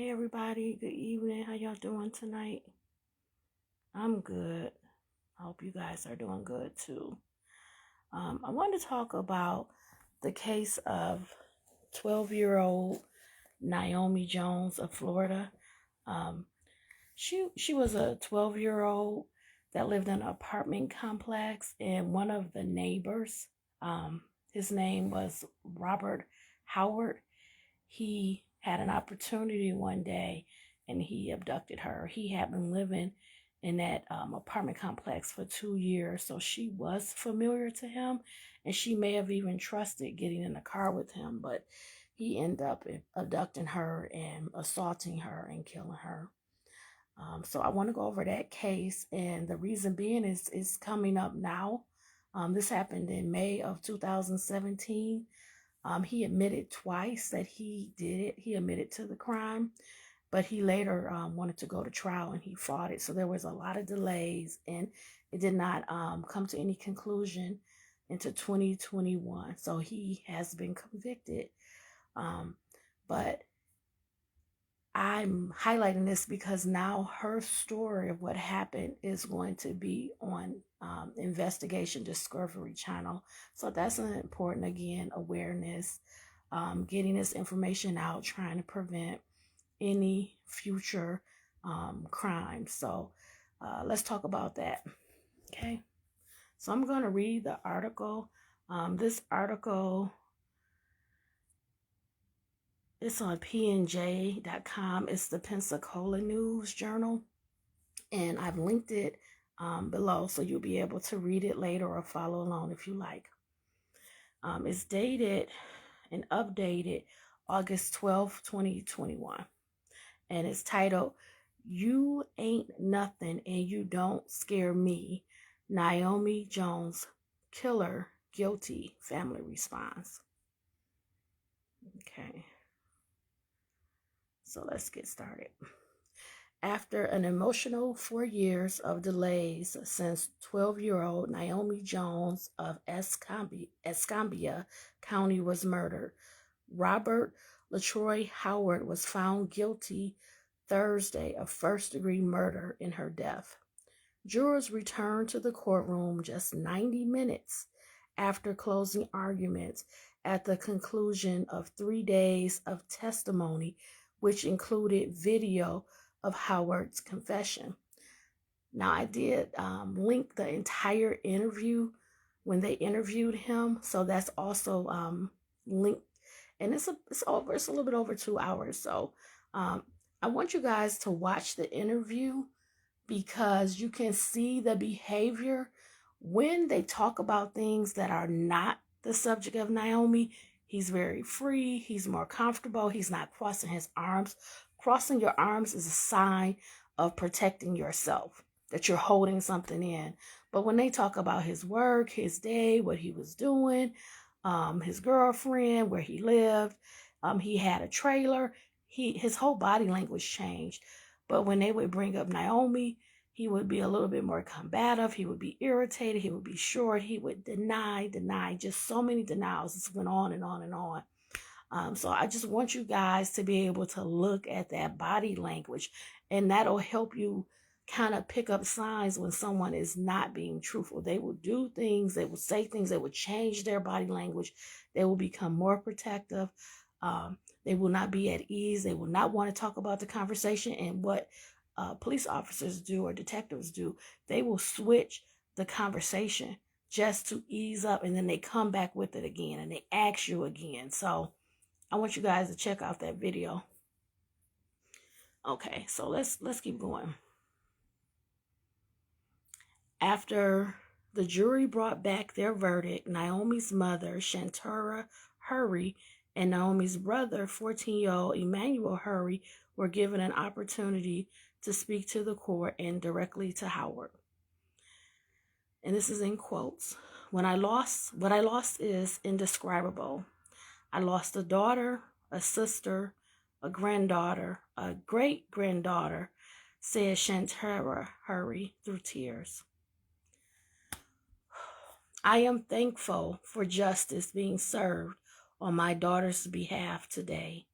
Hey everybody, good evening. How y'all doing tonight? I'm good. I hope you guys are doing good too. I want to talk about the case of 12-year-old Naomi Jones of Florida. Um, she was a 12-year-old that lived in an apartment complex, and one of the neighbors, his name was Robert Howard. He had an opportunity one day and he abducted her. He had been living in that apartment complex for 2 years, so she was familiar to him, and she may have even trusted getting in the car with him, but he ended up abducting her and assaulting her and killing her. So I want to go over that case, and the reason being is coming up now. This happened in May of 2017. He admitted twice that he did it. He admitted to the crime, but he later wanted to go to trial and he fought it. So there was a lot of delays, and it did not come to any conclusion into 2021. So he has been convicted. But I'm highlighting this because now her story of what happened is going to be on Investigation Discovery Channel. So that's an important, again, awareness, getting this information out, trying to prevent any future crime. So let's talk about that. Okay. So I'm going to read the article. This article, it's on pnj.com. It's the Pensacola News Journal, and I've linked it below so you'll be able to read it later or follow along if you like. It's dated and updated August 12th, 2021, and it's titled, "You Ain't Nothing and You Don't Scare Me. Naomi Jones Killer Guilty, Family Response." Okay. So let's get started. After an emotional 4 years of delays since 12-year-old Naomi Jones of Escambia County was murdered, Robert LaTroy Howard was found guilty Thursday of first-degree murder in her death. Jurors returned to the courtroom just 90 minutes after closing arguments at the conclusion of 3 days of testimony, which included video of Howard's confession. Now, I did link the entire interview when they interviewed him, so that's also linked, and it's a little bit over 2 hours. So I want you guys to watch the interview because you can see the behavior when they talk about things that are not the subject of Naomi. He's very free. He's more comfortable. He's not crossing his arms. Crossing your arms is a sign of protecting yourself, that you're holding something in. But when they talk about his work, his day, what he was doing, his girlfriend, where he lived, he had a trailer, his whole body language changed. But when they would bring up Naomi, he would be a little bit more combative. He would be irritated. He would be short. He would deny, just so many denials. This went on and on and on. So I just want you guys to be able to look at that body language, and that'll help you kind of pick up signs when someone is not being truthful. They will do things, they will say things, they will change their body language. They will become more protective. They will not be at ease. They will not want to talk about the conversation. And what police officers do or detectives do, they will switch the conversation just to ease up, and then they come back with it again and they ask you again. So I want you guys to check out that video. Okay, so let's keep going. After the jury brought back their verdict, Naomi's mother, Shantara Hurry, and Naomi's brother, 14-year-old Emmanuel Hurry, were given an opportunity to speak to the court and directly to Howard. And this is in quotes. What I lost is indescribable. I lost a daughter, a sister, a granddaughter, a great-granddaughter, said Shantara Hurry through tears. I am thankful for justice being served on my daughter's behalf today,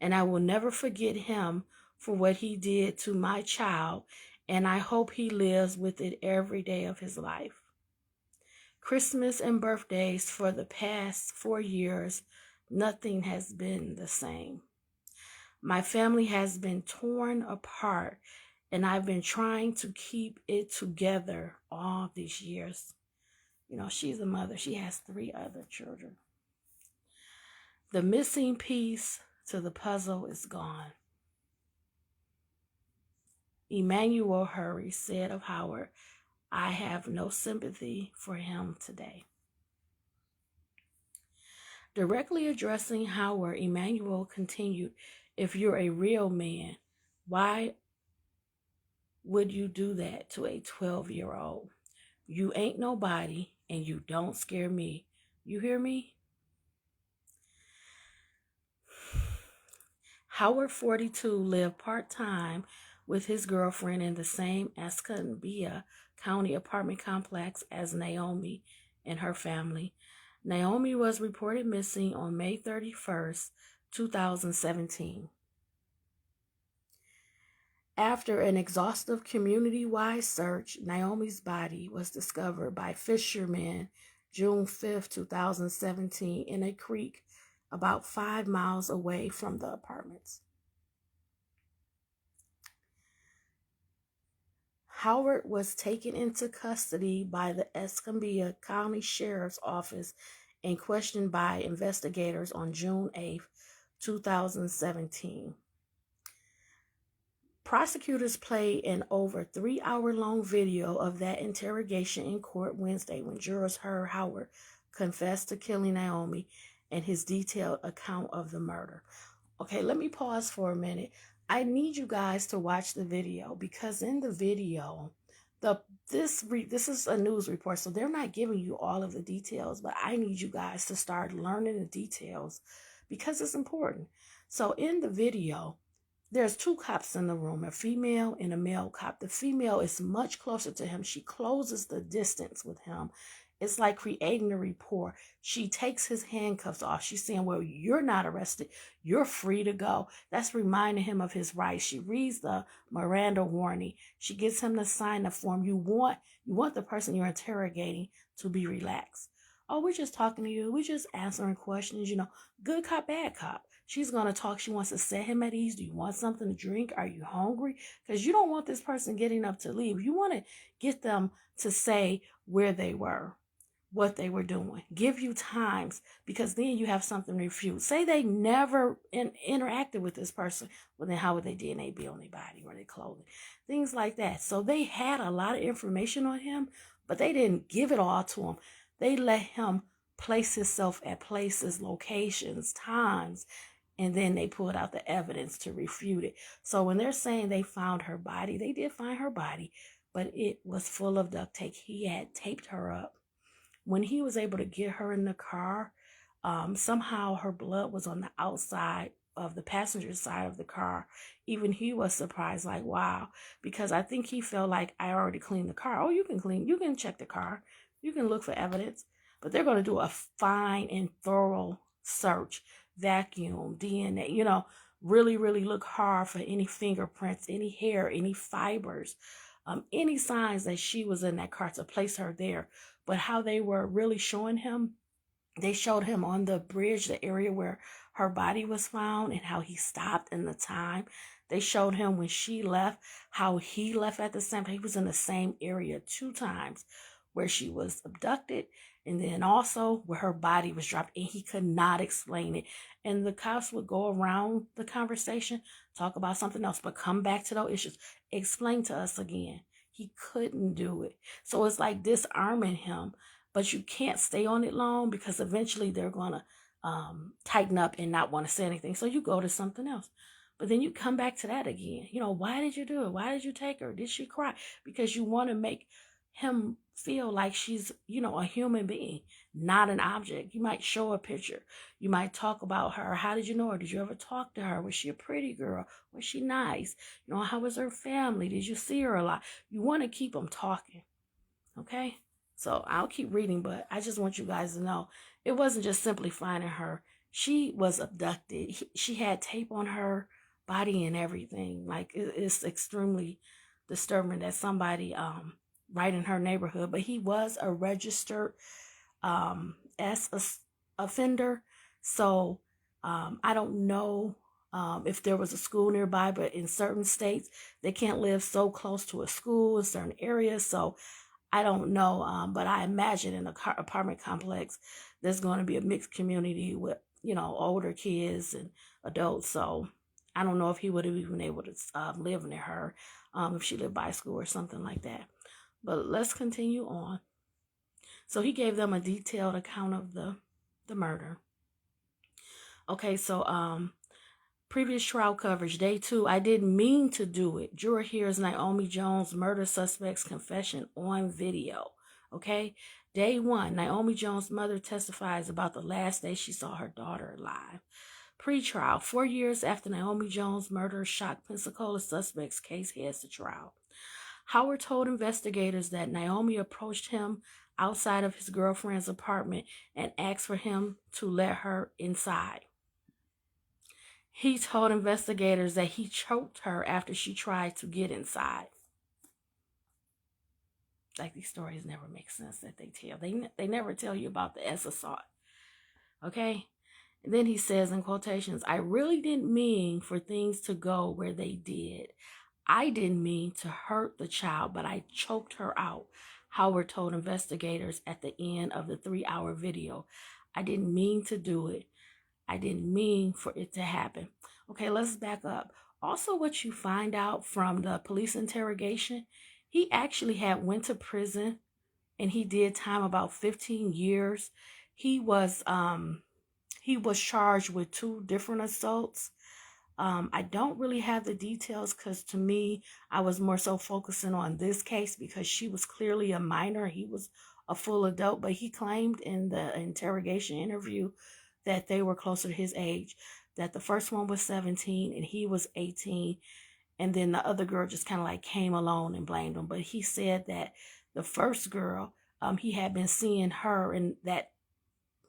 and I will never forget him for what he did to my child, and I hope he lives with it every day of his life. Christmas and birthdays for the past 4 years, nothing has been the same. My family has been torn apart, and I've been trying to keep it together all these years. You know, she's a mother. She has 3 other children. The missing piece to the puzzle is gone. Emmanuel Hurry said of Howard, I have no sympathy for him today. Directly addressing Howard, Emmanuel continued, if you're a real man, why would you do that to a 12-year-old? You ain't nobody, and you don't scare me. You hear me? Howard, 42, lived part-time with his girlfriend in the same Escambia County apartment complex as Naomi and her family. Naomi was reported missing on May 31st, 2017. After an exhaustive community-wide search, Naomi's body was discovered by fishermen June 5th, 2017 in a creek about 5 miles away from the apartments. Howard was taken into custody by the Escambia County Sheriff's Office and questioned by investigators on June 8th, 2017. Prosecutors played an over 3-hour-long video of that interrogation in court Wednesday when jurors heard Howard confess to killing Naomi and his detailed account of the murder. Okay, let me pause for a minute. I need you guys to watch the video because in the video, this is a news report, so they're not giving you all of the details, but I need you guys to start learning the details because it's important. So in the video, there's 2 cops in the room, a female and a male cop. The female is much closer to him. She closes the distance with him. It's like creating a rapport. She takes his handcuffs off. She's saying, well, you're not arrested. You're free to go. That's reminding him of his rights. She reads the Miranda warning. She gets him to sign the form. You want the person you're interrogating to be relaxed. Oh, we're just talking to you. We're just answering questions, good cop, bad cop. She's going to talk. She wants to set him at ease. Do you want something to drink? Are you hungry? Because you don't want this person getting up to leave. You want to get them to say where they were, what they were doing. Give you times because then you have something to refute. Say they never interacted with this person. Well, then how would they DNA be on their body or their clothing? Things like that. So they had a lot of information on him, but they didn't give it all to him. They let him place himself at places, locations, times, and then they pulled out the evidence to refute it. So when they're saying they found her body, they did find her body, but it was full of duct tape. He had taped her up. When he was able to get her in the car, somehow her blood was on the outside of the passenger side of the car. Even he was surprised, like, wow, because I think he felt like I already cleaned the car. Oh, you can check the car. You can look for evidence, but they're going to do a fine and thorough search, vacuum, DNA, really, really look hard for any fingerprints, any hair, any fibers, any signs that she was in that car to place her there. But how they were really showing him, they showed him on the bridge, the area where her body was found and how he stopped in the time. They showed him when she left, how he left at the same time. He was in the same area 2 times where she was abducted and then also where her body was dropped, and he could not explain it. And the cops would go around the conversation, talk about something else, but come back to those issues. Explain to us again. He couldn't do it. So it's like disarming him, but you can't stay on it long because eventually they're going to tighten up and not want to say anything. So you go to something else. But then you come back to that again. Why did you do it? Why did you take her? Did she cry? Because you want to make him feel like she's, a human being, not an object. You might show a picture. You might talk about her. How did you know her? Did you ever talk to her? Was she a pretty girl? Was she nice? How was her family? Did you see her a lot? You want to keep them talking. Okay? So I'll keep reading, but I just want you guys to know it wasn't just simply finding her. She was abducted. She had tape on her body and everything. Like, it's extremely disturbing that somebody right in her neighborhood, but he was a registered as a offender. So I don't know if there was a school nearby, but in certain states, they can't live so close to a school in certain areas. So I don't know, but I imagine in an apartment complex, there's going to be a mixed community with, older kids and adults. So I don't know if he would have even been able to live near her if she lived by school or something like that. But let's continue on. So he gave them a detailed account of the murder. Okay, so previous trial coverage, day 2. I didn't mean to do it. Juror hears Naomi Jones murder suspect's confession on video. Okay, day 1. Naomi Jones' mother testifies about the last day she saw her daughter alive. Pre-trial, 4 years after Naomi Jones' murder shocked Pensacola suspect's case heads to trial. Howard told investigators that Naomi approached him outside of his girlfriend's apartment and asked for him to let her inside. He told investigators that he choked her after she tried to get inside. Like, these stories never make sense that they tell. They never tell you about the S assault. Okay? And then he says in quotations, I really didn't mean for things to go where they did. I didn't mean to hurt the child, but I choked her out, Howard told investigators at the end of the 3-hour video. I didn't mean to do it. I didn't mean for it to happen. Okay, let's back up. Also, what you find out from the police interrogation, he actually went to prison and he did time about 15 years. He was charged with 2 different assaults. I don't really have the details because to me, I was more so focusing on this case because she was clearly a minor. He was a full adult, but he claimed in the interrogation interview that they were closer to his age, that the first one was 17 and he was 18. And then the other girl just kind of like came along and blamed him. But he said that the first girl, he had been seeing her and that,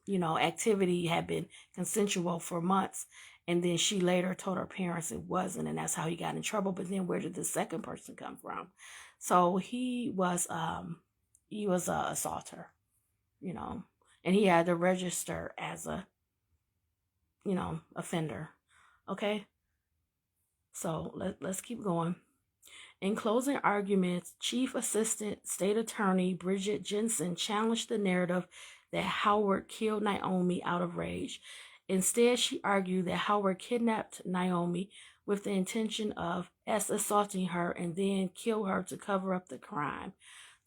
activity had been consensual for months. And then she later told her parents it wasn't, and that's how he got in trouble. But then where did the second person come from? So he was a assaulter, and he had to register as a, offender. Okay. So let's keep going. In closing arguments, Chief Assistant State Attorney Bridget Jensen challenged the narrative that Howard killed Naomi out of rage. Instead, she argued that Howard kidnapped Naomi with the intention of assaulting her and then kill her to cover up the crime.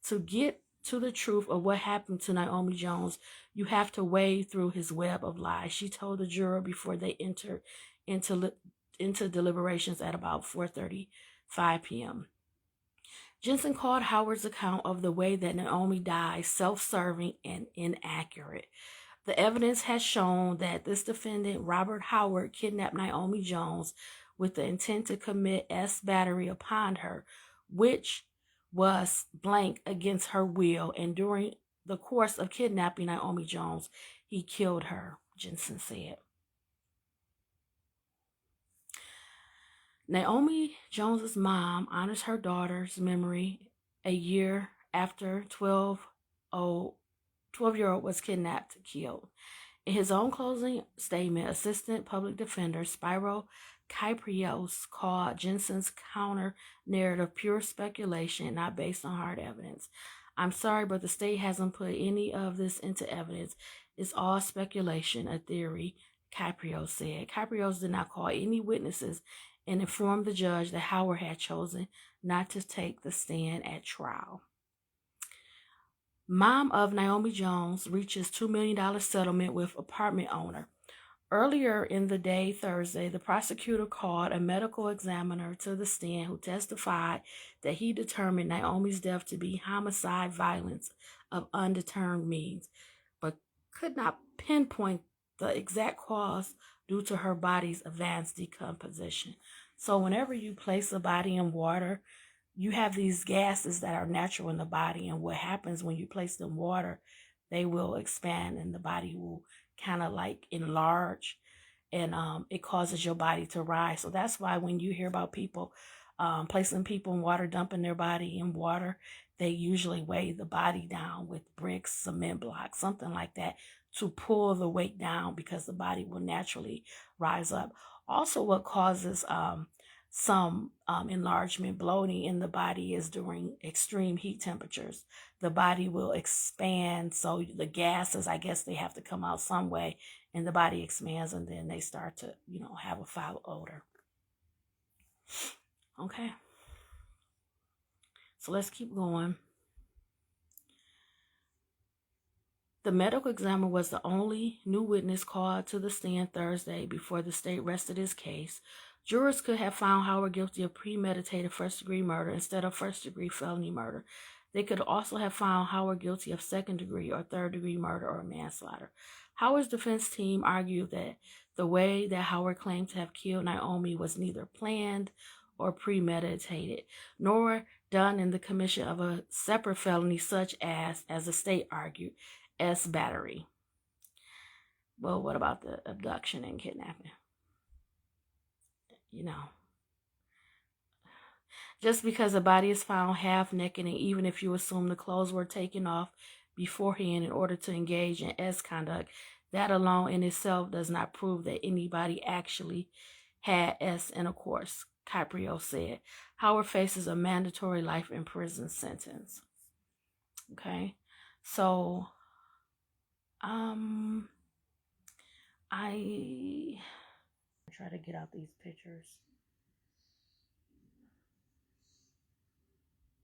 To get to the truth of what happened to Naomi Jones, you have to wade through his web of lies, she told the juror before they entered into deliberations at about 4:35 p.m. Jensen called Howard's account of the way that Naomi died self-serving and inaccurate. The evidence has shown that this defendant, Robert Howard, kidnapped Naomi Jones with the intent to commit battery upon her, which was blank against her will, and during the course of kidnapping Naomi Jones, he killed her, Jensen said. Naomi Jones's mom honors her daughter's memory a year after 12-year-old was kidnapped and killed. In his own closing statement, Assistant Public Defender Spyro Kyprios called Jensen's counter-narrative pure speculation, not based on hard evidence. I'm sorry, but the state hasn't put any of this into evidence. It's all speculation, a theory, Kyprios said. Kyprios did not call any witnesses and informed the judge that Howard had chosen not to take the stand at trial. Mom of Naomi Jones reaches $2 million settlement with apartment owner. Earlier in the day, Thursday, the prosecutor called a medical examiner to the stand who testified that he determined Naomi's death to be homicide violence of undetermined means, but could not pinpoint the exact cause due to her body's advanced decomposition. So whenever you place a body in water, you have these gases that are natural in the body, and what happens when you place them in water, they will expand and the body will kind of like enlarge, and it causes your body to rise. So that's why when you hear about people placing people in water, dumping their body in water, they usually weigh the body down with bricks, cement blocks, something like that, to pull the weight down, because the body will naturally rise up. Also, what causes some enlargement, bloating in the body is during extreme heat temperatures. The body will expand, so the gases, I guess, they have to come out some way, and the body expands, and then they start to, have a foul odor. Okay, so let's keep going. The medical examiner was the only new witness called to the stand Thursday before the state rested his case. Jurors could have found Howard guilty of premeditated first-degree murder instead of first-degree felony murder. They could also have found Howard guilty of second-degree or third-degree murder or manslaughter. Howard's defense team argued that the way that Howard claimed to have killed Naomi was neither planned or premeditated, nor done in the commission of a separate felony such as the state argued, S battery. Well, what about the abduction and kidnapping? Just because a body is found half naked, and even if you assume the clothes were taken off beforehand in order to engage in S conduct, that alone in itself does not prove that anybody actually had S intercourse, Caprio said. Howard faces a mandatory life in prison sentence. Okay, so I try to get out these pictures.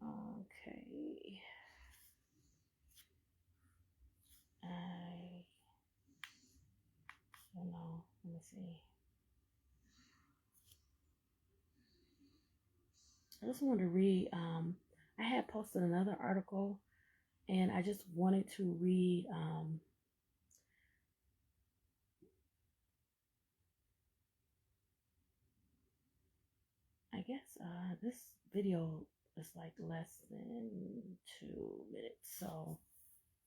Okay. I don't know. Let me see. I just wanted to read. I had posted another article, and I just wanted to read. I guess this video is like less than 2 minutes, so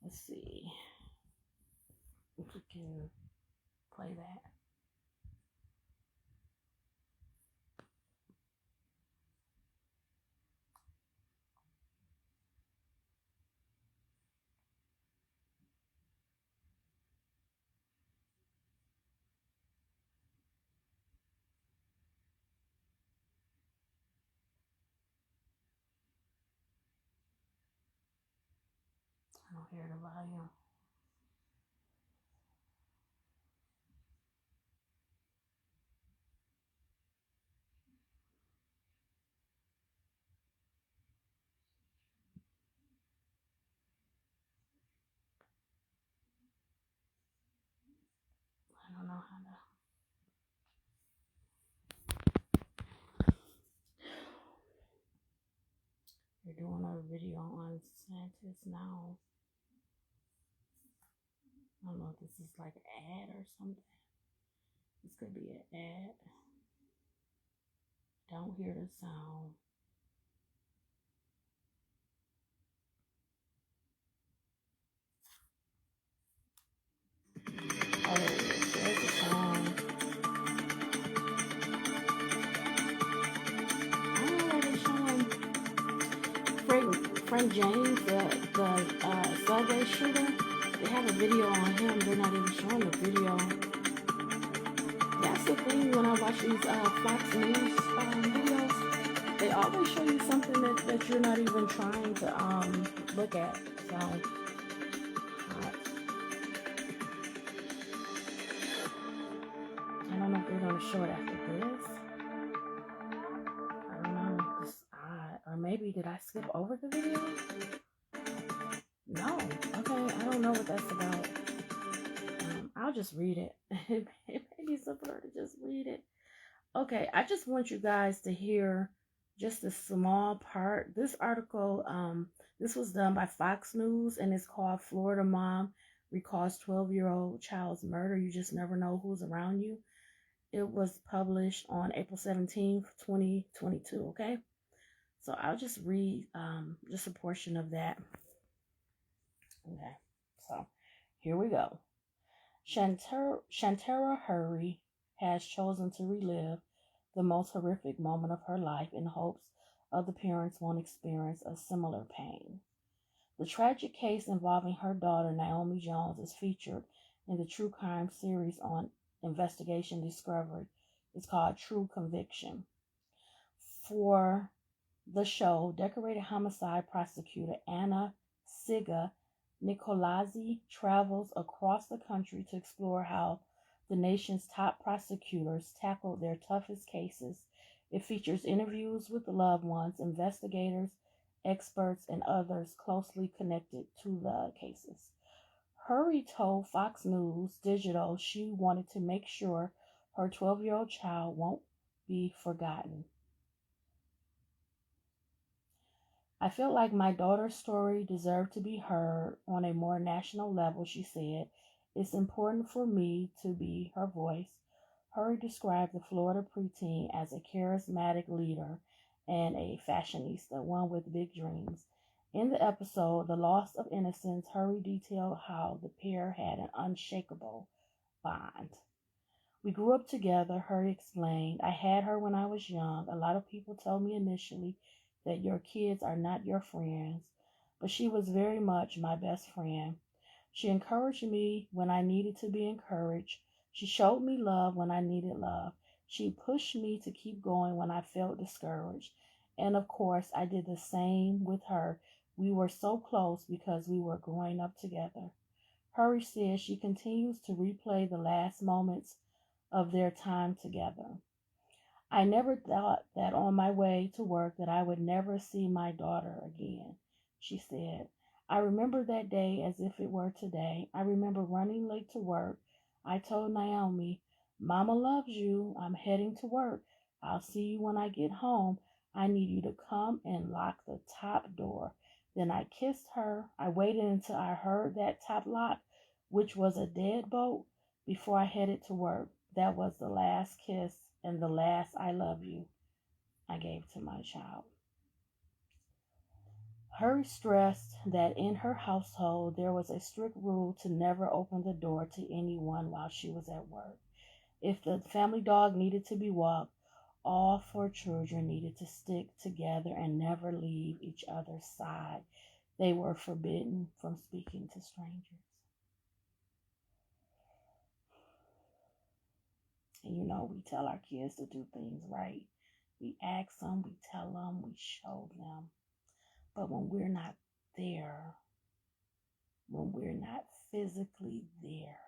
let's see if we can play that. I don't hear the volume. I don't know how to. You're doing a video on scientists now. I don't know if this is like an ad or something. This could be an ad. Don't hear the sound. Oh, there's the sound. I don't know why they're showing Frank James, the subway shooter. They have a video on him. They're not even showing the video. That's the thing when I watch these Fox News videos. They always show you something that you're not even trying to look at. So, I don't know if they're going to show it after this. I don't know. It's odd. Or maybe did I skip over the video? No. Okay, I don't know what that's about. I'll just read it. It may be simpler to just read it. Okay, I just want you guys to hear just a small part. This article, this was done by Fox News, and it's called Florida Mom Recalls 12-Year-Old Child's Murder. You just never know who's around you. It was published on April 17th, 2022, okay? So I'll just read just a portion of that. Okay, so here we go. Shantara Hurry has chosen to relive the most horrific moment of her life in hopes other parents won't experience a similar pain. The tragic case involving her daughter, Naomi Jones, is featured in the true crime series on Investigation Discovery. It's called True Conviction. For the show, decorated homicide prosecutor Anna Siga Nicolazzi travels across the country to explore how the nation's top prosecutors tackled their toughest cases. It features interviews with loved ones, investigators, experts, and others closely connected to the cases. Hurry told Fox News Digital she wanted to make sure her 12-year-old child won't be forgotten. I felt like my daughter's story deserved to be heard on a more national level, she said. It's important for me to be her voice. Hurry described the Florida preteen as a charismatic leader and a fashionista, one with big dreams. In the episode, The Loss of Innocence, Hurry detailed how the pair had an unshakable bond. We grew up together, Hurry explained. I had her when I was young. A lot of people told me initially that your kids are not your friends, but she was very much my best friend. She encouraged me when I needed to be encouraged. She showed me love when I needed love. She pushed me to keep going when I felt discouraged. And of course, I did the same with her. We were so close because we were growing up together. Hurry says she continues to replay the last moments of their time together. I never thought that on my way to work that I would never see my daughter again, she said. I remember that day as if it were today. I remember running late to work. I told Naomi, Mama loves you. I'm heading to work. I'll see you when I get home. I need you to come and lock the top door. Then I kissed her. I waited until I heard that top lock, which was a deadbolt, before I headed to work. That was the last kiss and the last I love you I gave to my child. Hurry stressed that in her household there was a strict rule to never open the door to anyone while she was at work. If the family dog needed to be walked, all four children needed to stick together and never leave each other's side. They were forbidden from speaking to strangers. And we tell our kids to do things right. We ask them, we tell them, we show them. But when we're not there, when we're not physically there,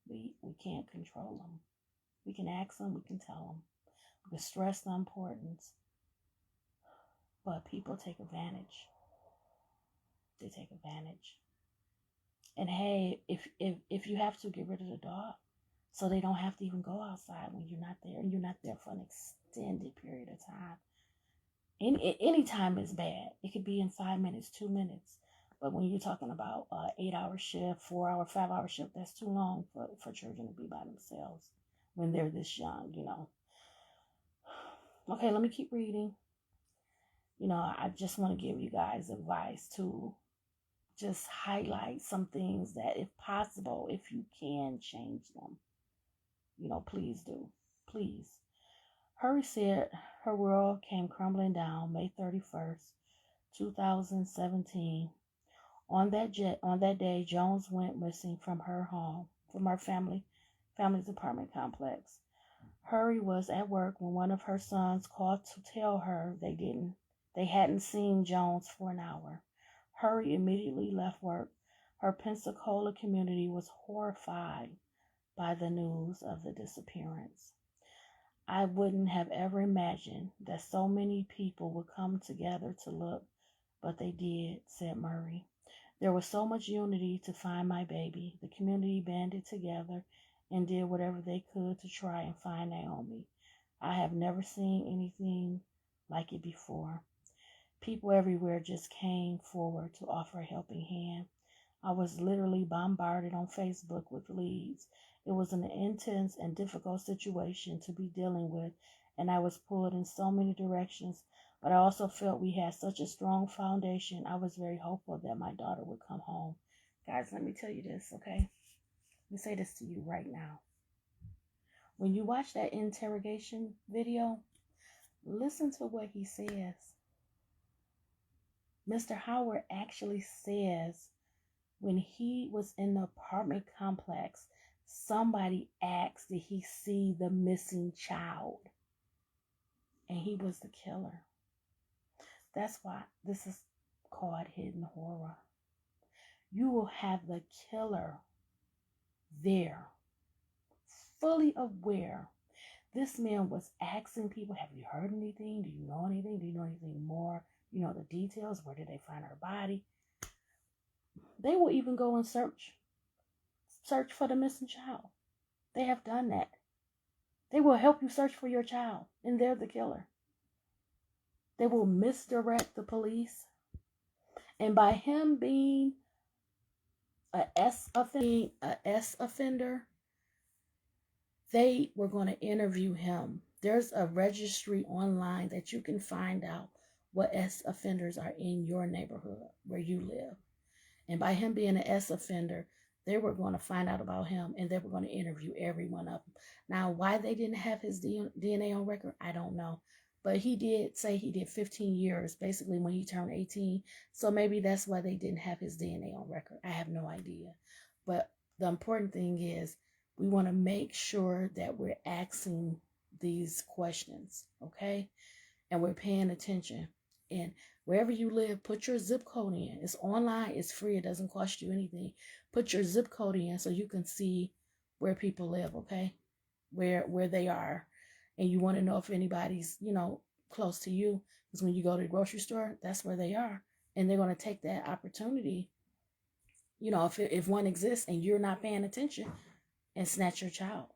we can't control them. We can ask them, we can tell them, we can stress the importance. But people take advantage. They take advantage. And hey, if you have to, get rid of the dog so they don't have to even go outside when you're not there, and you're not there for an extended period of time. Any time is bad. It could be in 5 minutes, 2 minutes. But when you're talking about 8-hour shift, 4-hour, 5-hour shift, that's too long for children to be by themselves when they're this young, Okay, let me keep reading. I just want to give you guys advice to just highlight some things that, if possible, if you can change them, please do. Please. Hurry said her world came crumbling down May 31st, 2017. On that day, Jones went missing from her home, from her family's apartment complex. Hurry was at work when one of her sons called to tell her they hadn't seen Jones for an hour. Hurry immediately left work. Her Pensacola community was horrified by the news of the disappearance. I wouldn't have ever imagined that so many people would come together to look, but they did, said Murray. There was so much unity to find my baby. The community banded together and did whatever they could to try and find Naomi. I have never seen anything like it before. People everywhere just came forward to offer a helping hand. I was literally bombarded on Facebook with leads. It was an intense and difficult situation to be dealing with, and I was pulled in so many directions, But I also felt we had such a strong foundation. I was very hopeful that my daughter would come home. Guys, let me tell you this, okay? Let me say this to you right now. When you watch that interrogation video, listen to what he says. Mr. Howard actually says when he was in the apartment complex, somebody asked, did he see the missing child? And he was the killer. That's why this is called hidden horror. You will have the killer there, fully aware. This man was asking people, have you heard anything? Do you know anything? Do you know anything more? You know the details. Where did they find her body? They will even go and search for the missing child. They have done that. They will help you search for your child, and they're the killer. They will misdirect the police. And by him being a S offender, they were going to interview him. There's a registry online that you can find out what S offenders are in your neighborhood where you live. And by him being an S offender, they were going to find out about him, and they were going to interview every one of them. Now, why they didn't have his DNA on record, I don't know. But he did say he did 15 years, basically when he turned 18. So maybe that's why they didn't have his DNA on record. I have no idea. But the important thing is we want to make sure that we're asking these questions, okay? And we're paying attention. And wherever you live, put your zip code in. It's online, it's free, it doesn't cost you anything. Put your zip code in so you can see where people live, okay? Where they are. And you want to know if anybody's, close to you. Because when you go to the grocery store, that's where they are. And they're going to take that opportunity, if one exists and you're not paying attention, and snatch your child.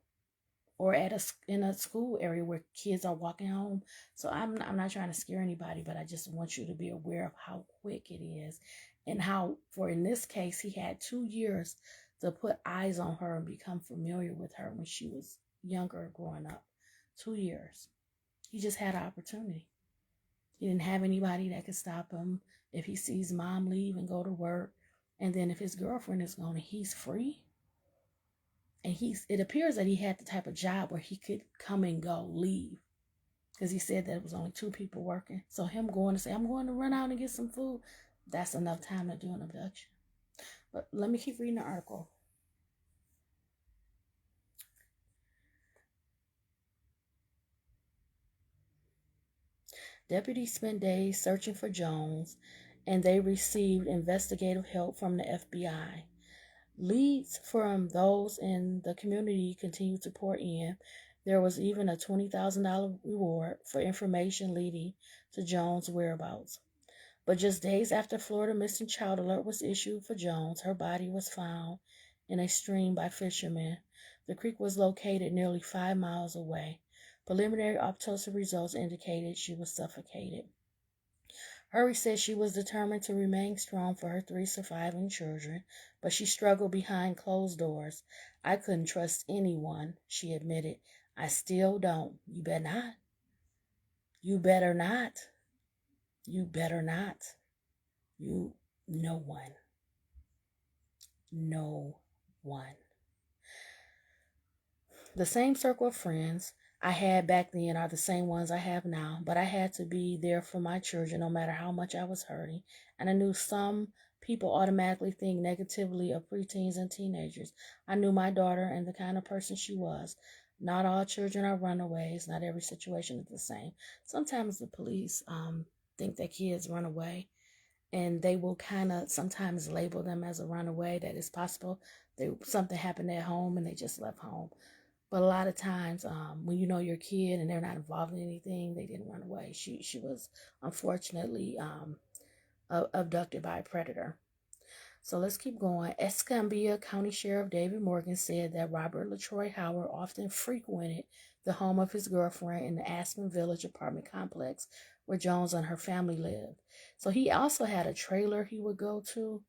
Or in a school area where kids are walking home. So I'm not trying to scare anybody, but I just want you to be aware of how quick it is, and how, for in this case, he had 2 years to put eyes on her and become familiar with her when she was younger, growing up. 2 years. He just had an opportunity. He didn't have anybody that could stop him if he sees mom leave and go to work. And then if his girlfriend is gone, he's free. And it appears that he had the type of job where he could come and go, leave. Because he said that it was only 2 people working. So him going to say, I'm going to run out and get some food, that's enough time to do an abduction. But let me keep reading the article. Deputies spent days searching for Jones, and they received investigative help from the FBI. Leads from those in the community continued to pour in. There was even a $20,000 reward for information leading to Jones' whereabouts. But just days after Florida missing child alert was issued for Jones, her body was found in a stream by fishermen. The creek was located nearly 5 miles away. Preliminary autopsy results indicated she was suffocated. Hurry said she was determined to remain strong for her 3 surviving children, but she struggled behind closed doors. I couldn't trust anyone, she admitted. I still don't. You better not. You better not. You better not. No one. No one. The same circle of friends I had back then are the same ones I have now, but I had to be there for my children no matter how much I was hurting. And I knew some people automatically think negatively of preteens and teenagers. I knew my daughter and the kind of person she was. Not all children are runaways. Not every situation is the same. Sometimes the police think that kids run away, and they will kind of sometimes label them as a runaway, that it's possible something happened at home and they just left home. But a lot of times, when you know your kid and they're not involved in anything, they didn't run away. She was unfortunately abducted by a predator. So let's keep going. Escambia County Sheriff David Morgan said that Robert LaTroy Howard often frequented the home of his girlfriend in the Aspen Village apartment complex where Jones and her family lived. So he also had a trailer he would go to.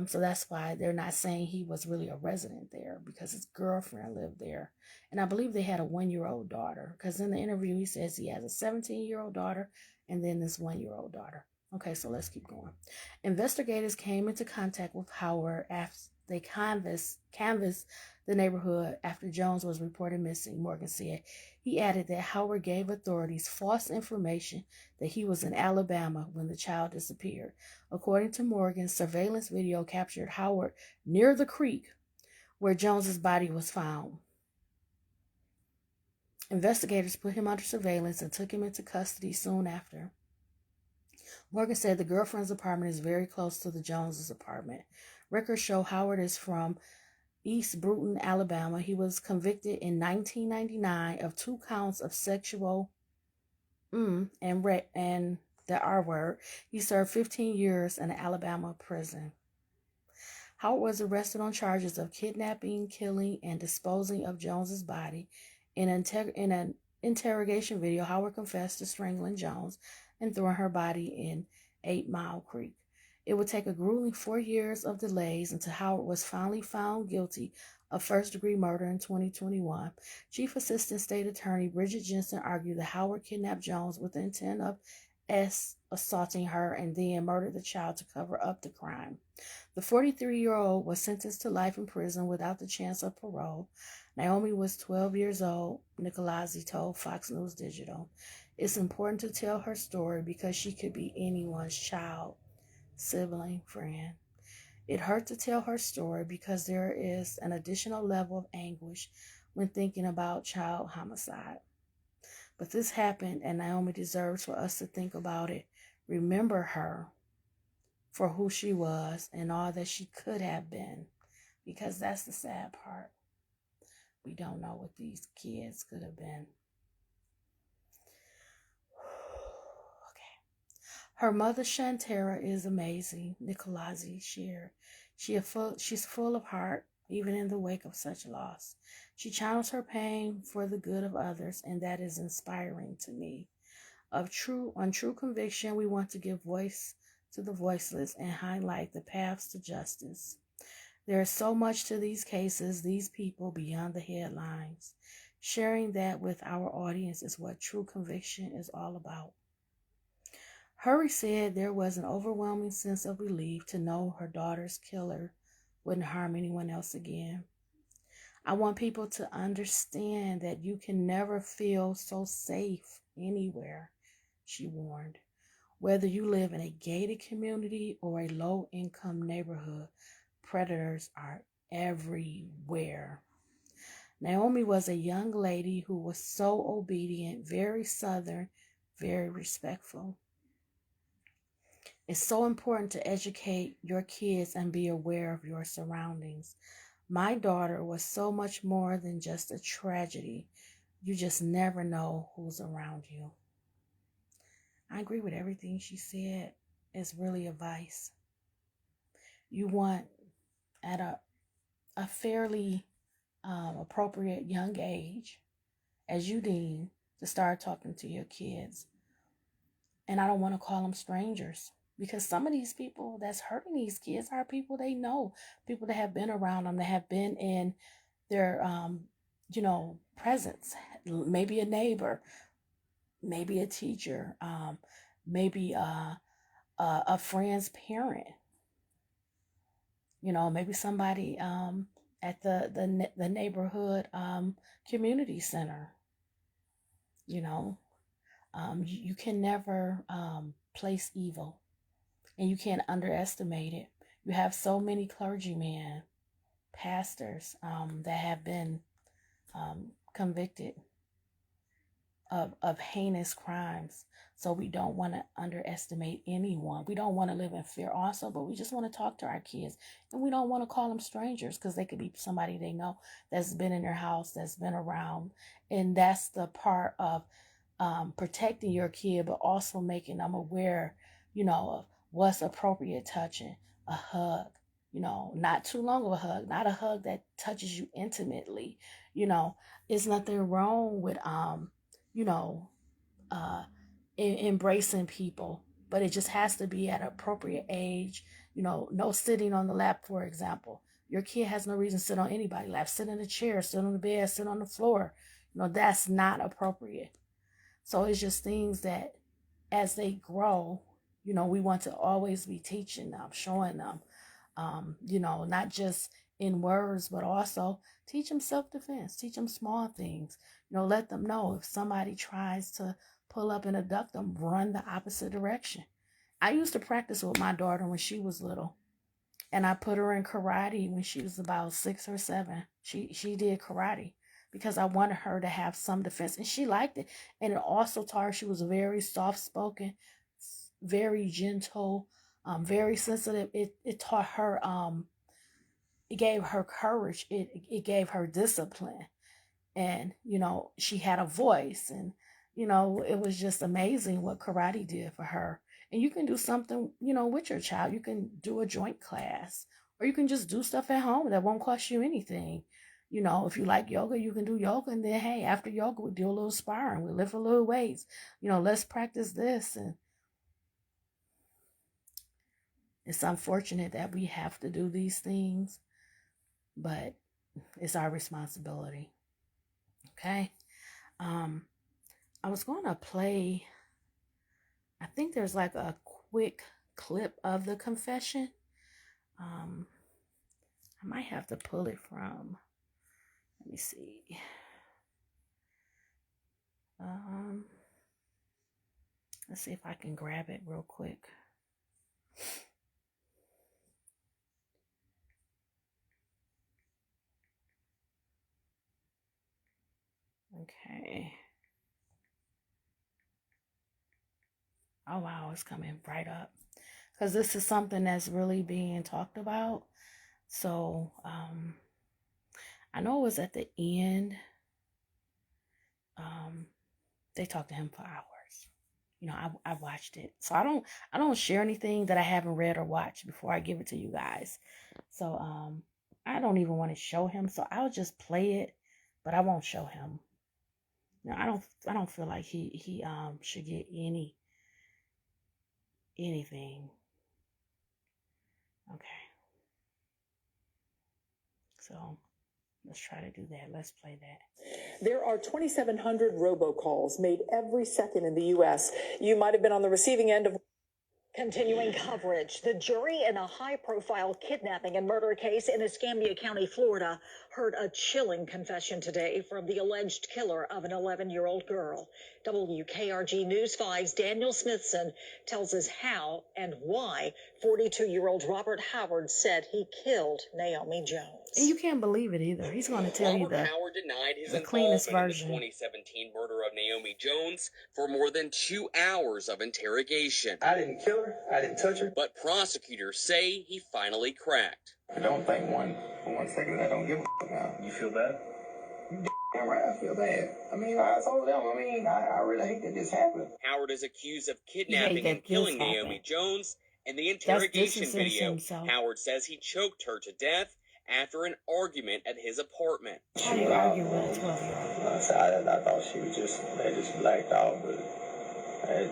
So that's why they're not saying he was really a resident there, because his girlfriend lived there. And I believe they had a 1-year-old daughter, because in the interview he says he has a 17-year-old daughter and then this 1-year-old daughter. Okay, so let's keep going. Investigators came into contact with Howard after they canvassed the neighborhood after Jones was reported missing. Morgan said he added that Howard gave authorities false information that he was in Alabama when the child disappeared. According to Morgan, surveillance video captured Howard near the creek where Jones's body was found. Investigators put him under surveillance and took him into custody soon after. Morgan said the girlfriend's apartment is very close to the Joneses' apartment. Records show Howard is from East Bruton, Alabama. He was convicted in 1999 of 2 counts of sexual and the R word. He served 15 years in an Alabama prison. Howard was arrested on charges of kidnapping, killing, and disposing of Jones's body. In an interrogation video, Howard confessed to strangling Jones and throwing her body in 8 Mile Creek. It would take a grueling 4 years of delays until Howard was finally found guilty of first-degree murder in 2021. Chief Assistant State Attorney Bridget Jensen argued that Howard kidnapped Jones with the intent of assaulting her and then murdered the child to cover up the crime. The 43-year-old was sentenced to life in prison without the chance of parole. Naomi was 12 years old, Nicolazzi told Fox News Digital. It's important to tell her story because she could be anyone's child, sibling, friend. It hurt to tell her story because there is an additional level of anguish when thinking about child homicide. But this happened, and Naomi deserves for us to think about it. Remember her for who she was and all that she could have been, because that's the sad part. We don't know what these kids could have been. Okay. Her mother, Shantara, is amazing, Nicolazzi shared. She's full of heart, even in the wake of such loss. She channels her pain for the good of others, and that is inspiring to me. On true conviction, we want to give voice to the voiceless and highlight the paths to justice. There is so much to these cases, these people beyond the headlines. Sharing that with our audience is what true conviction is all about. Hurry said there was an overwhelming sense of relief to know her daughter's killer wouldn't harm anyone else again. I want people to understand that you can never feel so safe anywhere, she warned. Whether you live in a gated community or a low-income neighborhood, predators are everywhere. Naomi was a young lady who was so obedient, very Southern, very respectful. It's so important to educate your kids and be aware of your surroundings. My daughter was so much more than just a tragedy. You just never know who's around you. I agree with everything she said. It's really advice. You want, at a fairly appropriate young age, as you deem, to start talking to your kids. And I don't want to call them strangers, because some of these people that's hurting these kids are people they know, people that have been around them, that have been in their, presence. Maybe a neighbor, maybe a teacher, maybe a friend's parent. Maybe somebody at the neighborhood community center. You can never place evil, and you can't underestimate it. You have so many clergymen, pastors that have been convicted of heinous crimes. So we don't want to underestimate anyone. We don't want to live in fear also, but we just want to talk to our kids. And we don't want to call them strangers, because they could be somebody they know that's been in their house, that's been around. And that's the part of protecting your kid, but also making them aware, of what's appropriate touching. A hug, not too long of a hug, not a hug that touches you intimately. There's nothing wrong with, embracing people, but it just has to be at an appropriate age, No sitting on the lap, for example. Your kid has no reason to sit on anybody's lap. Sit in a chair, sit on the bed, sit on the floor. That's not appropriate. So it's just things that as they grow, we want to always be teaching them, showing them, not just in words, but also teach them self-defense, teach them small things, let them know if somebody tries to pull up and abduct them, run the opposite direction. I used to practice with my daughter when she was little, and I put her in karate when she was about 6 or 7. She did karate because I wanted her to have some defense, and she liked it. And it also taught her she was very soft-spoken, very gentle, very sensitive. It taught her, it gave her courage. It gave her discipline. And, she had a voice. And, it was just amazing what karate did for her. And you can do something, with your child. You can do a joint class, or you can just do stuff at home that won't cost you anything. If you like yoga, you can do yoga. And then, hey, after yoga, we do a little sparring. We lift a little weights. Let's practice this. And it's unfortunate that we have to do these things, but it's our responsibility. Okay. I was going to play, I think there's like a quick clip of the confession. I might have to pull it from, let me see. Let's see if I can grab it real quick. Okay. Oh, wow, it's coming right up. Because this is something that's really being talked about. So, I know it was at the end. They talked to him for hours. I watched it. So I don't share anything that I haven't read or watched before I give it to you guys. So, I don't even want to show him. So I'll just play it, but I won't show him. I don't feel like he should get anything. Okay. So let's try to do that. Let's play that. There are 2,700 robocalls made every second in the U.S. You might have been on the receiving end of... Continuing coverage, the jury in a high-profile kidnapping and murder case in Escambia County, Florida, heard a chilling confession today from the alleged killer of an 11-year-old girl. WKRG News 5's Daniel Smithson tells us how and why 42-year-old Robert Howard said he killed Naomi Jones. And you can't believe it either. He's going to tell you Robert Howard denied his the cleanest involvement version. in the 2017 murder of Naomi Jones for more than 2 hours of interrogation. I didn't kill her. I didn't touch her. But prosecutors say he finally cracked. I don't think for one second I don't give a fuck now. You feel bad? Damn right, I feel bad. I mean, I told them, I really hate that this happened. Howard is accused of kidnapping and killing Naomi Jones. In the interrogation video, Howard says he choked her to death after an argument at his apartment. How do you argue with a 12-year-old? I thought they just blacked out, but I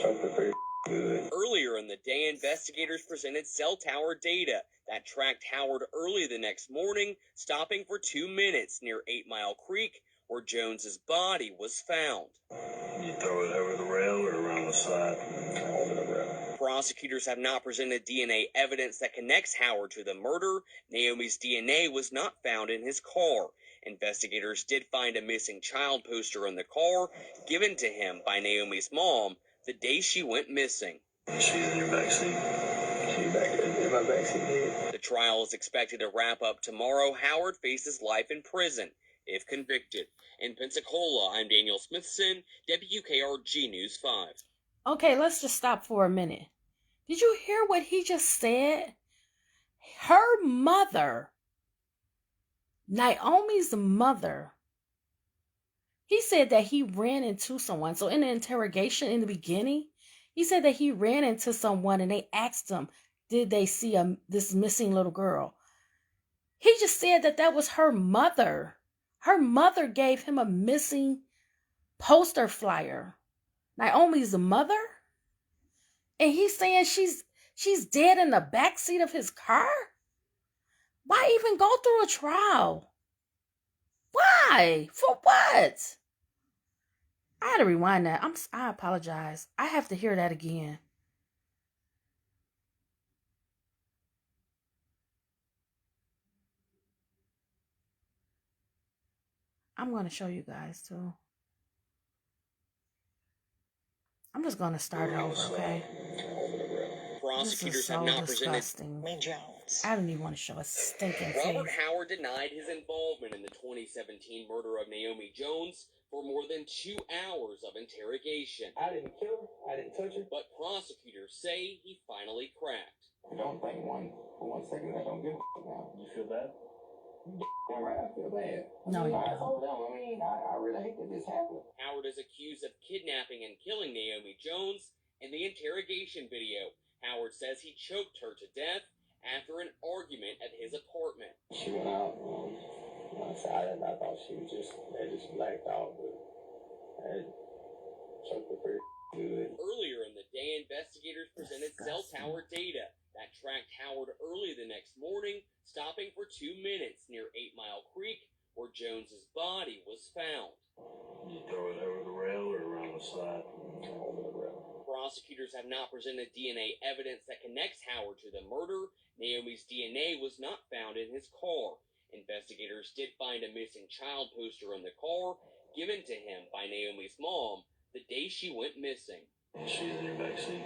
choked her pretty good. Earlier in the day, investigators presented cell tower data that tracked Howard early the next morning, stopping for 2 minutes near 8 Mile Creek, where Jones's body was found. You throw it over the rail or around the side? Over the rail. Prosecutors have not presented DNA evidence that connects Howard to the murder. Naomi's DNA was not found in his car. Investigators did find a missing child poster in the car given to him by Naomi's mom the day she went missing. She's in your backseat. She's back in my backseat. The trial is expected to wrap up tomorrow. Howard faces life in prison if convicted. In Pensacola, I'm Daniel Smithson, WKRG News 5. Okay, let's just stop for a minute. Did you hear what he just said? Her mother, Naomi's mother, he said that he ran into someone. So in the interrogation in the beginning, he said that he ran into someone and they asked him, did they see this missing little girl? He just said that was her mother. Her mother gave him a missing poster flyer. Naomi's mother? And he's saying She's dead in the backseat of his car? Why even go through a trial? Why? For what? I had to rewind that. I apologize. I have to hear that again. I'm going to show you guys too. I'm just going to start it over, okay? Prosecutors so have not disgusting. Naomi Jones. I don't even want to show a stinking Robert face. Howard denied his involvement in the 2017 murder of Naomi Jones for more than 2 hours of interrogation. I didn't kill her. I didn't touch her. But prosecutors say he finally cracked. I don't think for 1 second I don't give a now. You feel bad? Right, I feel bad. No, you I don't. told them. I mean, I really hate that this happened. Howard is accused of kidnapping and killing Naomi Jones. In the interrogation video, Howard says he choked her to death after an argument at his apartment. She went out. I thought she was just blacked out, but I choked her pretty good. Earlier in the day, investigators presented cell tower data that tracked Howard early the next morning, stopping for 2 minutes near 8 Mile Creek, where Jones's body was found. You throw it over the rail or around the side? Over the rail. Prosecutors have not presented DNA evidence that connects Howard to the murder. Naomi's DNA was not found in his car. Investigators did find a missing child poster in the car, given to him by Naomi's mom the day she went missing. She's in your backseat.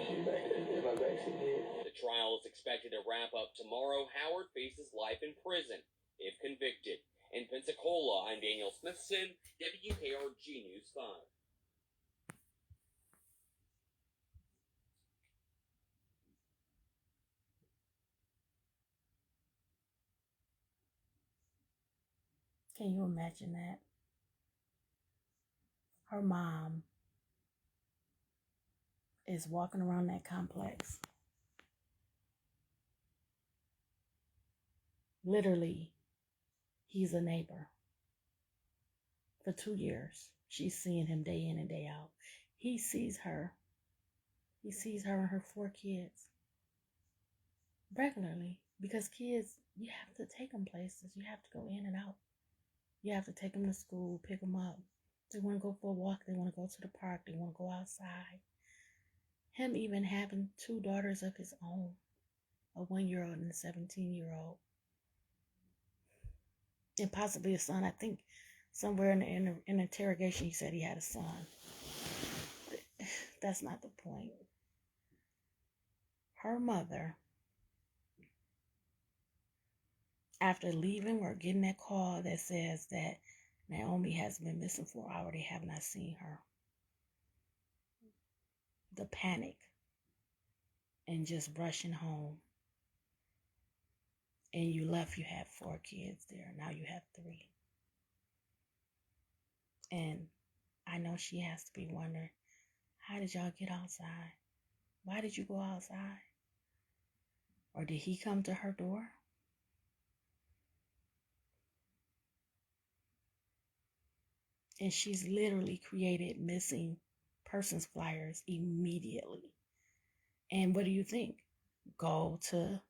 She's back in my backseat, yeah. The trial is expected to wrap up tomorrow. Howard faces life in prison if convicted. In Pensacola, I'm Daniel Smithson, WKRG News 5. Can you imagine that? Her mom is walking around that complex. Literally, he's a neighbor. For 2 years, she's seeing him day in and day out. He sees her. He sees her and her 4 kids regularly, because kids, you have to take them places. You have to go in and out. You have to take them to school, pick them up. They want to go for a walk. They want to go to the park. They want to go outside. Him even having 2 daughters of his own, a 1-year-old and a 17-year-old. And possibly a son. I think somewhere in the interrogation he said he had a son. That's not the point. Her mother, after leaving or getting that call that says that Naomi has been missing for an hour, they have not seen her. The panic and just rushing home. And you left, you had 4 kids there. Now you have 3. And I know she has to be wondering, how did y'all get outside? Why did you go outside? Or did he come to her door? And she's literally created missing persons flyers immediately. And what do you think? Go to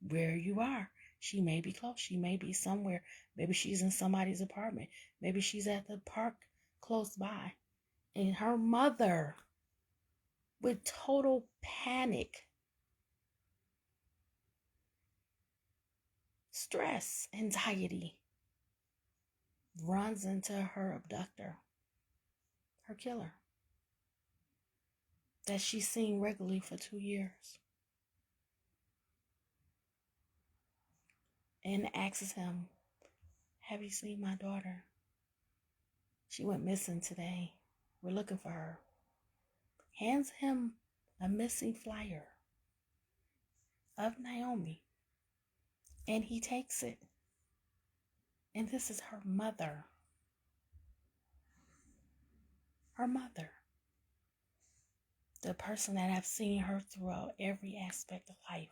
where you are. She may be close. She may be somewhere. Maybe she's in somebody's apartment. Maybe she's at the park close by. And her mother, with total panic, stress, anxiety, runs into her abductor, her killer, that she's seen regularly for 2 years. And asks him, have you seen my daughter? She went missing today. We're looking for her. Hands him a missing flyer of Naomi. And he takes it. And this is her mother. Her mother. The person that I've seen her throughout every aspect of life.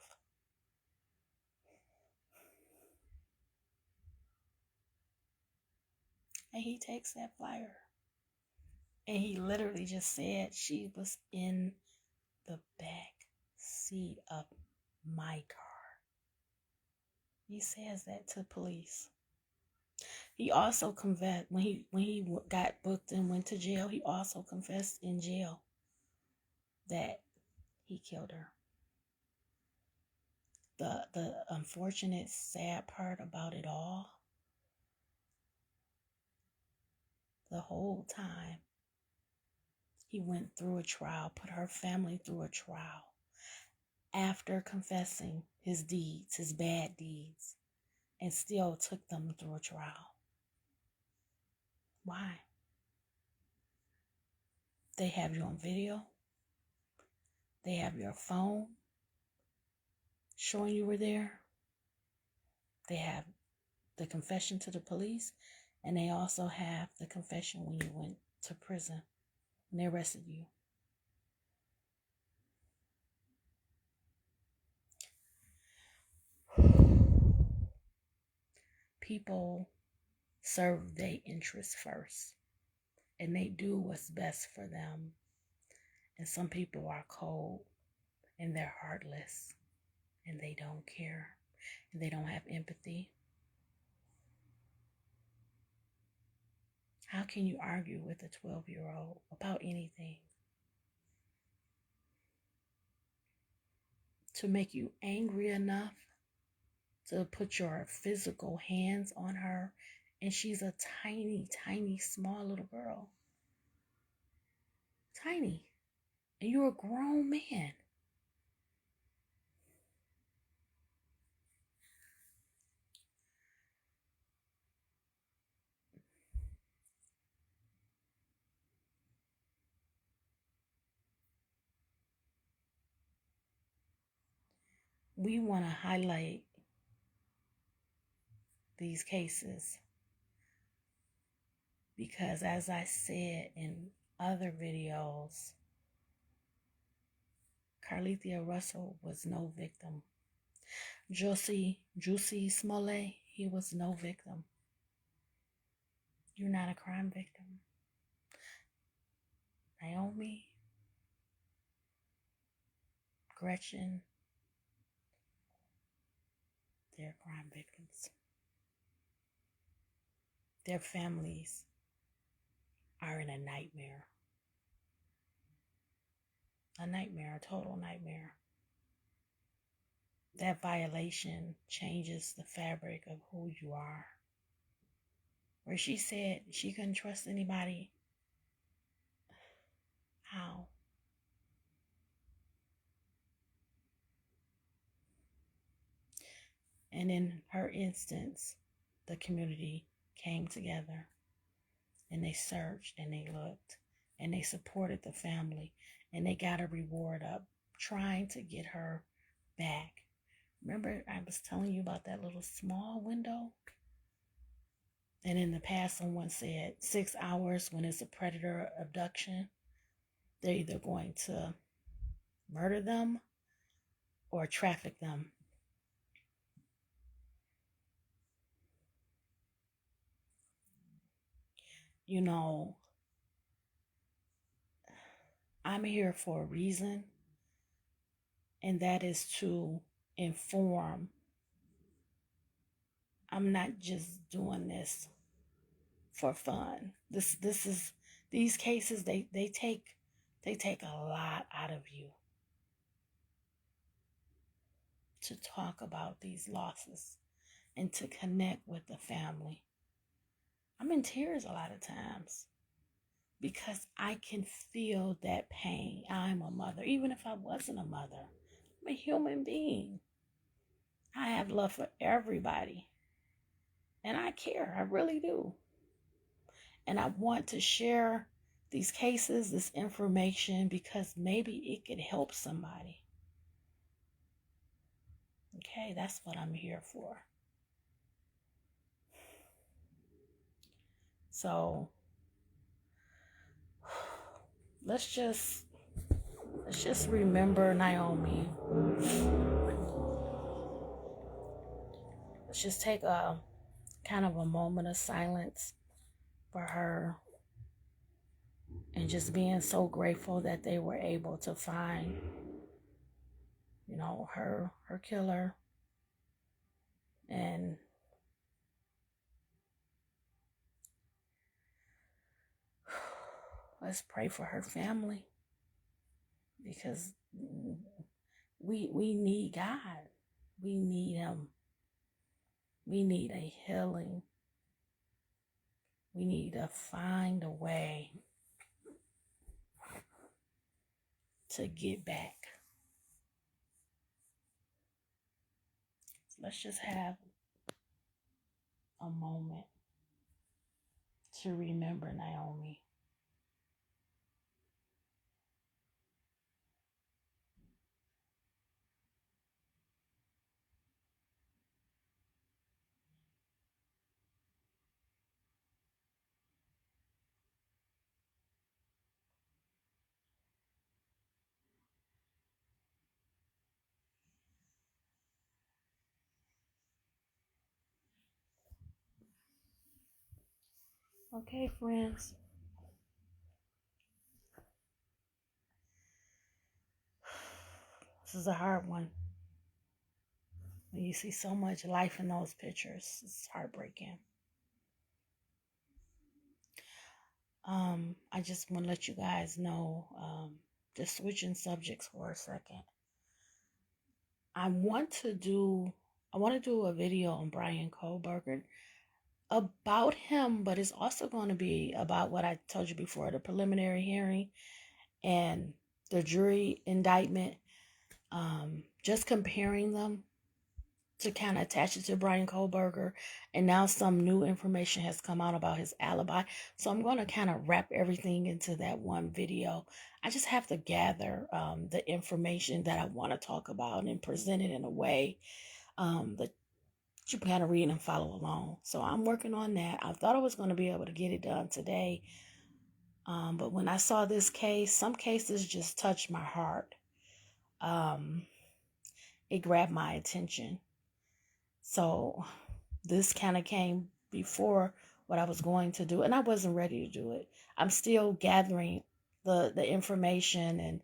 And he takes that flyer. And he literally just said she was in the back seat. seat of my car. He says that to police. He also confessed when he got booked and went to jail. He also confessed in jail that he killed her. The unfortunate, sad part about it all, the whole time he went through a trial, put her family through a trial after confessing his deeds, his bad deeds, and still took them through a trial. Why? They have you on video. They have your phone showing you were there. They have the confession to the police, and they also have the confession when you went to prison, when they arrested you. People serve their interests first, and they do what's best for them. And some people are cold, and they're heartless, and they don't care, and they don't have empathy. How can you argue with a 12-year-old about anything? To make you angry enough to put your physical hands on her, and she's a tiny, tiny, small little girl. Tiny. And you're a grown man. We want to highlight these cases because, as I said in other videos, Carlethia Russell was no victim. Jussie Smollett, he was no victim. You're not a crime victim. Naomi, Gretchen, they're crime victims. Their families are in a nightmare. A nightmare, a total nightmare. That violation changes the fabric of who you are. Where she said she couldn't trust anybody. How? And in her instance, the community came together and they searched and they looked and they supported the family and they got a reward up trying to get her back. Remember I was telling you about that little small window? And in the past, someone said 6 hours when it's a predator abduction, they're either going to murder them or traffic them. You know, I'm here for a reason, and that is to inform. I'm not just doing this for fun. These cases, they take a lot out of you to talk about these losses and to connect with the family. I'm in tears a lot of times because I can feel that pain. I'm a mother. Even if I wasn't a mother, I'm a human being. I have love for everybody. And I care. I really do. And I want to share these cases, this information, because maybe it could help somebody. Okay, that's what I'm here for. So let's just remember Naomi. Let's just take a kind of a moment of silence for her and just being so grateful that they were able to find her killer. And let's pray for her family, because we need God. We need him. We need a healing. We need to find a way to get back. Let's just have a moment to remember Naomi. Okay, friends. This is a hard one. When you see so much life in those pictures, it's heartbreaking. I just want to let you guys know, just switching subjects for a second. I want to do a video on Brian Kohlberger about him, but it's also going to be about what I told you before, the preliminary hearing and the jury indictment, just comparing them to kind of attach it to Brian Kohlberger. And now some new information has come out about his alibi. So I'm going to kind of wrap everything into that one video. I just have to gather the information that I want to talk about and present it in a way that you can kind of read and follow along. So I'm working on that. I thought I was going to be able to get it done today. But when I saw this case, some cases just touched my heart. It grabbed my attention. So this kind of came before what I was going to do, and I wasn't ready to do it. I'm still gathering the information, and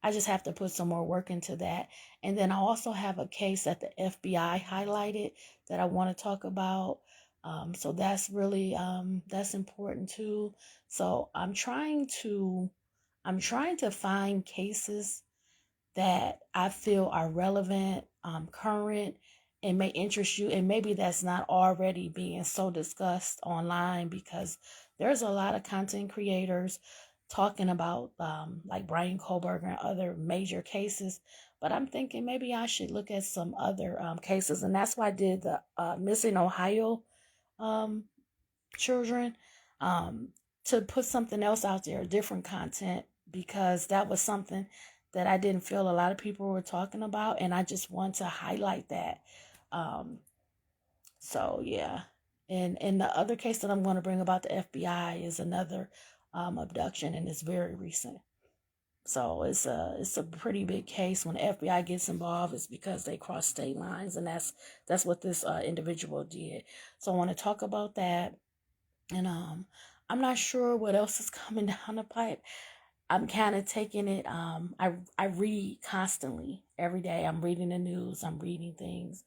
I just have to put some more work into that. And then I also have a case that the FBI highlighted that I want to talk about. So that's really that's important too. So I'm trying to find cases that I feel are relevant, current, and may interest you. And maybe that's not already being so discussed online, because there's a lot of content creators talking about like Brian Kohlberger and other major cases. But I'm thinking maybe I should look at some other cases. And that's why I did the Missing Ohio children, to put something else out there, different content, because that was something that I didn't feel a lot of people were talking about, and I just want to highlight that. So yeah, and the other case that I'm going to bring about the FBI is another abduction, and it's very recent. So it's a pretty big case. When the FBI gets involved, it's because they cross state lines, and that's what this individual did. So I want to talk about that. And I'm not sure what else is coming down the pipe. I'm kind of taking it. I read constantly every day. I'm reading the news. I'm reading things.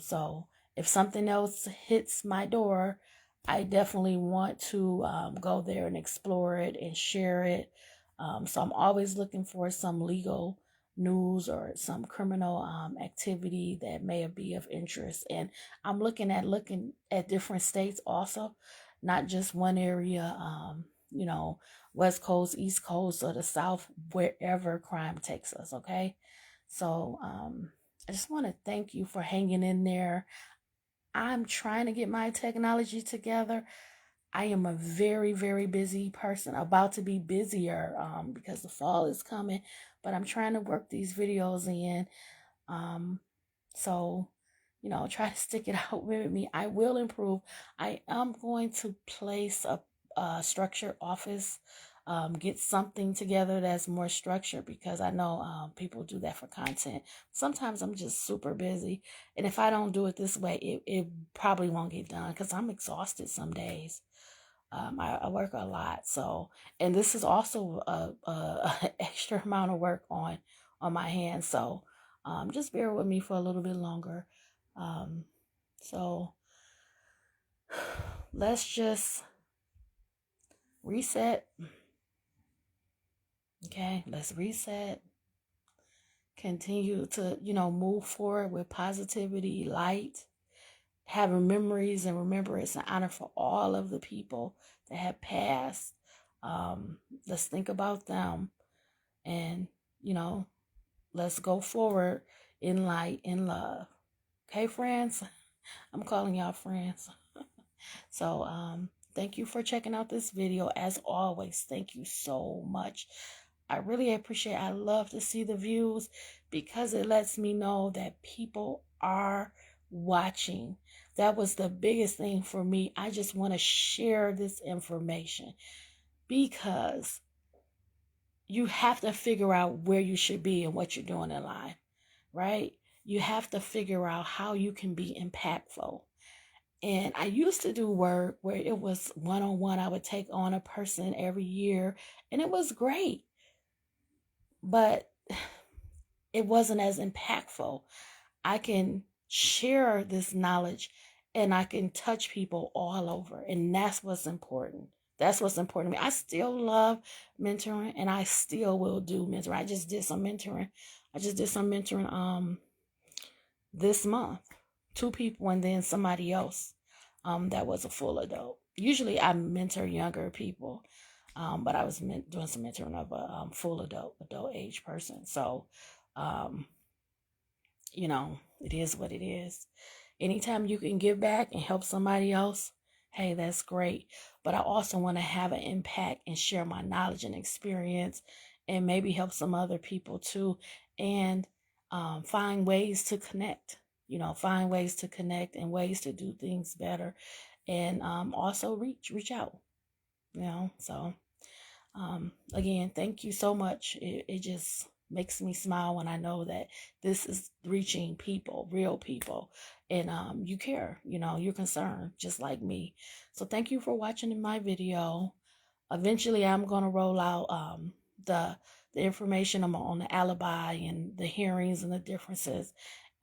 So if something else hits my door, I definitely want to go there and explore it and share it. So I'm always looking for some legal news or some criminal activity that may be of interest. And I'm looking at different states also, not just one area, West Coast, East Coast, or the South, wherever crime takes us. Okay. So, I just want to thank you for hanging in there. I'm trying to get my technology together. I am a very, very busy person, about to be busier because the fall is coming, but I'm trying to work these videos in. So, try to stick it out with me. I will improve. I am going to place a structured office, get something together that's more structured, because I know people do that for content. Sometimes I'm just super busy, and if I don't do it this way, it probably won't get done, because I'm exhausted some days. I work a lot, so, and this is also a extra amount of work on my hands. So just bear with me for a little bit longer. So let's just reset. Okay, let's reset. Continue to, move forward with positivity, light, having memories and remembrance and honor for all of the people that have passed. Let's think about them and, let's go forward in light, in love. Okay, friends? I'm calling y'all friends. So, thank you for checking out this video. As always, thank you so much. I really appreciate it. I love to see the views because it lets me know that people are watching. That was the biggest thing for me. I just want to share this information because you have to figure out where you should be and what you're doing in life, right? You have to figure out how you can be impactful. And I used to do work where it was one-on-one. I would take on a person every year, and it was great. But it wasn't as impactful. I can share this knowledge and I can touch people all over. And that's what's important. That's what's important to me. I still love mentoring and I still will do mentoring. I just did some mentoring. This month. 2 people and then somebody else that was a full adult. Usually I mentor younger people. But I was doing some mentoring of a full adult age person. So, it is what it is. Anytime you can give back and help somebody else, hey, that's great. But I also want to have an impact and share my knowledge and experience and maybe help some other people too. And find ways to connect, find ways to connect and ways to do things better. And also reach out, so. Again, thank you so much. It just makes me smile when I know that this is reaching people, real people, and you care, you're concerned just like me. So thank you for watching my video. Eventually I'm going to roll out the information on the alibi and the hearings and the differences.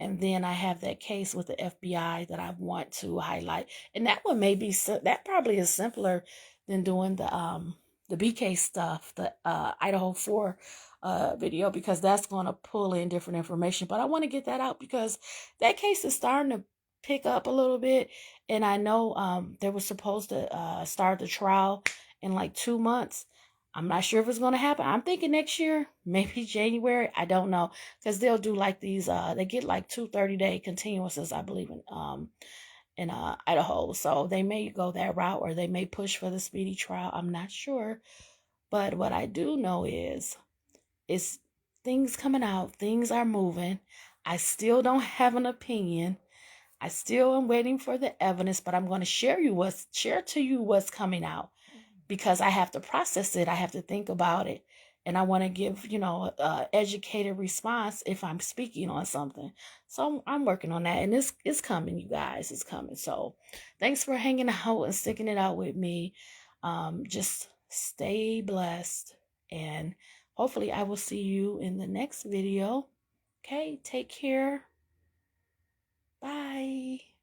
And then I have that case with the FBI that I want to highlight. And that one that probably is simpler than doing the BK stuff, the Idaho 4 video, because that's going to pull in different information. But I want to get that out because that case is starting to pick up a little bit. And I know they were supposed to start the trial in like 2 months. I'm not sure if it's going to happen. I'm thinking next year, maybe January. I don't know, because they'll do like these, they get like 2 30-day continuances, I believe, in Idaho. So they may go that route or they may push for the speedy trial. I'm not sure. But what I do know is things coming out. Things are moving. I still don't have an opinion. I still am waiting for the evidence, but I'm going to share to you what's coming out because I have to process it. I have to think about it. And I want to give, educated response if I'm speaking on something. So I'm working on that. And it's coming, you guys. It's coming. So thanks for hanging out and sticking it out with me. Just stay blessed. And hopefully I will see you in the next video. Okay, take care. Bye.